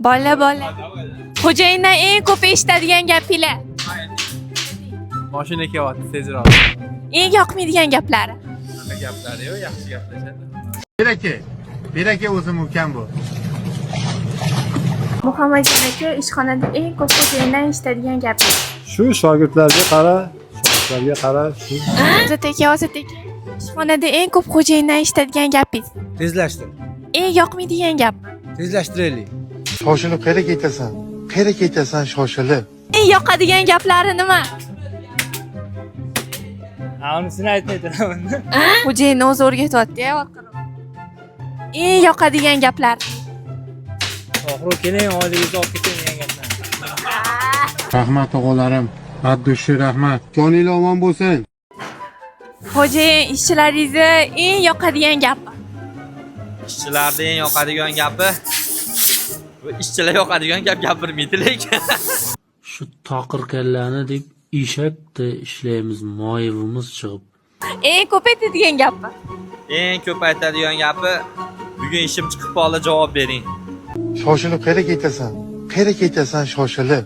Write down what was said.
Bola. Xo'jayindan eng ko'p eshitadigan gapinglar. Mashina kelyapti, tezroq. Eng yoqmaydigan gaplari. Qanaqa gaplari-yu, yaxshi gaplashadi. Beraka o'zi mukam bu. Muhammadjon aka ishxonada eng ko'p xo'jayindan eshitadigan gapi. Shu shogirdlarga qara, shu. Ozod aka. Ishxonada eng ko'p xo'jayindan eshitadigan gapingiz. Tezlashtir. Eng yoqmaydigan gap. Tezlashtiraylik. Shoshilib qayerga ketasan? Qayerga ketasan shoshilib? Eng yoqadigan gaplari nima? Unisini aytmay turaman. Xo'jayinni o'zi o'rgatyapti-ya, orqaroq. Eng yoqadigan gaplar. Oxiri keling, oyligingizni olib keting degan gaplar. Rahmat o'g'illarim. Abdushi rahmat. Joninglar omon bo'lsin. Xo'jayin ishchilaringizni eng yoqadigan gapi. Ishchilarning eng yoqadigan gapi. Bu ishchilar yoqadigan gap gapirmaydi lekin. Shu toqir kallani deb eshakda ishlaymiz, moyivimiz chiqib. Eng ko'p aytadigan gapi. Eng ko'p aytadigan gapi, bugun ishim chiqib qoldi, javob bering. Shoshilib qayerga ketasan? Qayerga ketasan shoshilib?